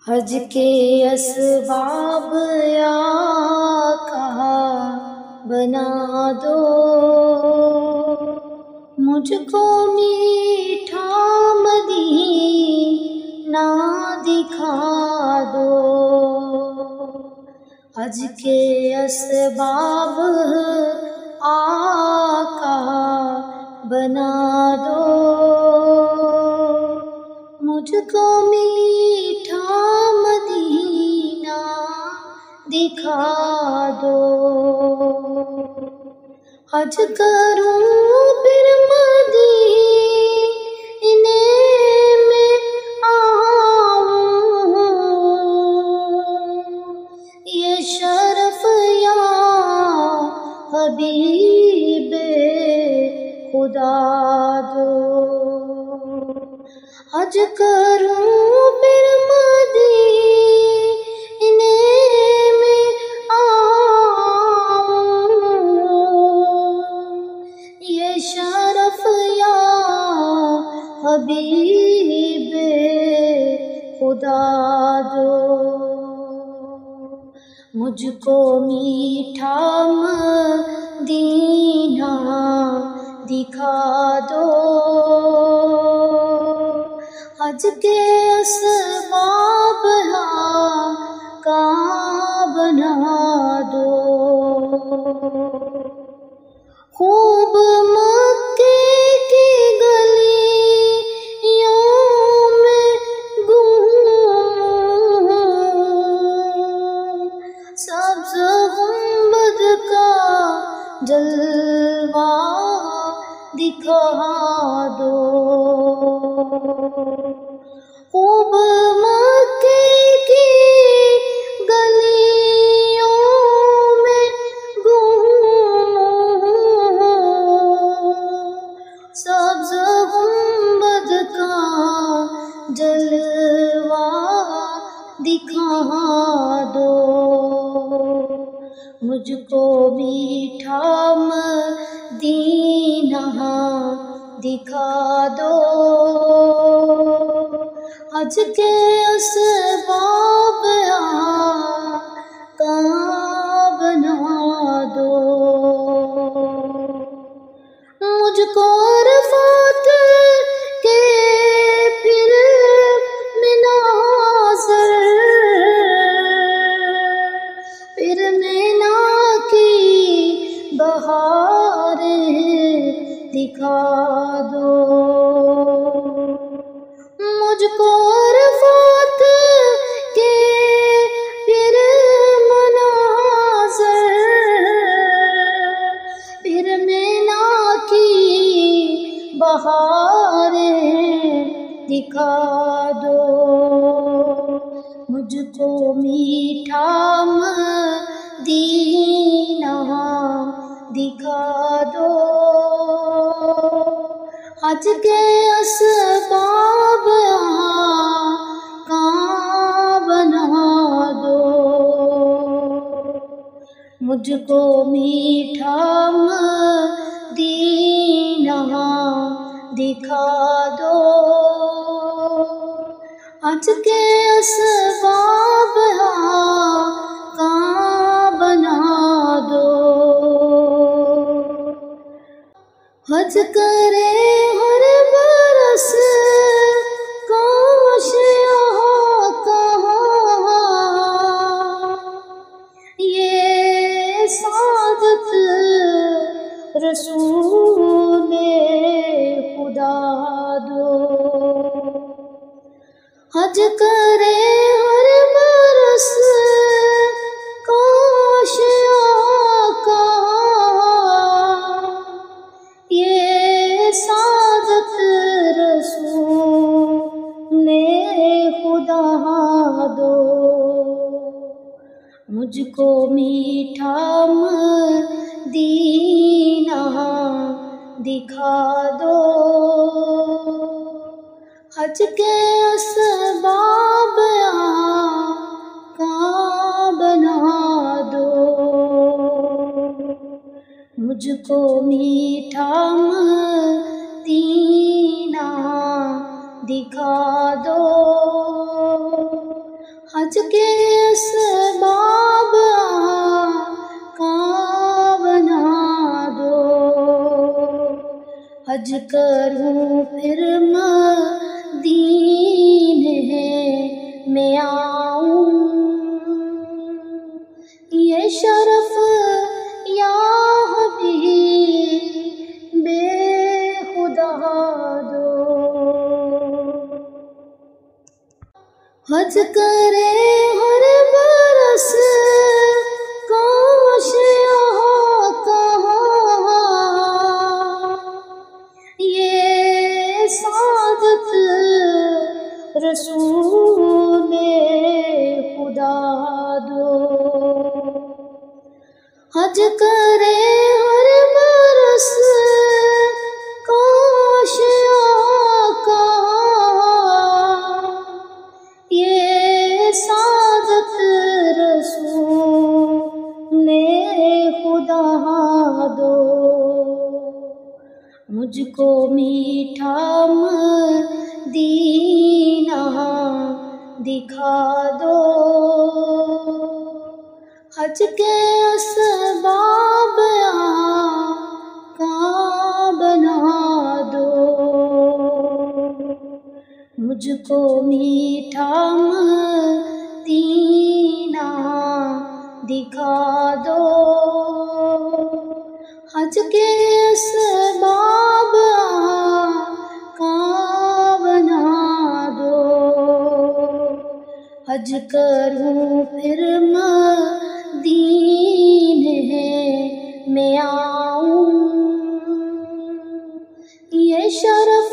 حج کے اسباب آقا بنا دو، مجھ کو میٹھا مدینہ دکھا دو۔ حج کے اسباب آقا بنا دو، مجھ کو میٹھا مدینہ دکھا دو۔ حج کروں پھر مدینے میں آؤں، یہ شرف یا حبیب خدا دو۔ حج کروں پھر مدینے میں آؤں، یہ شرف یا حبیب خدا دو۔ مجھ کو میٹھا مدینہ دکھا دو، حج کے اسباب آقا بنا دو۔ خوب مکے کی گلیوں میں گھوموں، سبز گنبد کا جلوہ دکھا دو۔ خوب مکے کی گلیوں میں گھوموں، سبز گنبد کا جلوہ دکھا دو۔ مجھ کو میٹھا مدینہ دکھا دو، حج کے اسباب آقا بنا دو۔ مجھ کو عرفات کے پھر مناظر، پھر مینا کی بہاریں دکھا دو۔ مجھ کو عرفات کے پھر مناظر، پھر مینا کی بہاریں دکھا دو۔ مجھ کو میٹھا مدینہ دکھا دو، حج کے اسباب آقا بنا دو۔ مجھ کو میٹھا مدینہ دکھا دو، حج کے اسباب آقا بنا دو۔ حج کرے ہر برس کاش آقا، یہ سعادت رسول خدا دو۔ حج کرے ہر برس کاش آقا، یہ سعادت رسول خدا دو۔ مجھ کو میٹھا مدینہ دکھا دو، حج کے اسباب آقا بنا دو۔ مجھ کو میٹھا مدینہ دکھا دو، حج کے اسباب آقا بنا دو، حج کروں پھر مدینے میں آؤں، یہ شرف یا حبیب خدا دو۔ حج کرے ہر برس کاش آقا، یہ سعادت رسول خدا دو۔ حج کرے ہر برس کاش آقا، یہ سعادت رسول خدا دو۔ مجھ کو میٹھا مدینہ دکھا دو، حج کے اسباب آقا بنا دو، مجھ کو میٹھا مدینہ دکھا دو، حج کے اسباب آقا بنا دو، حج کروں پھر مدینے میں آؤں، یہ شرف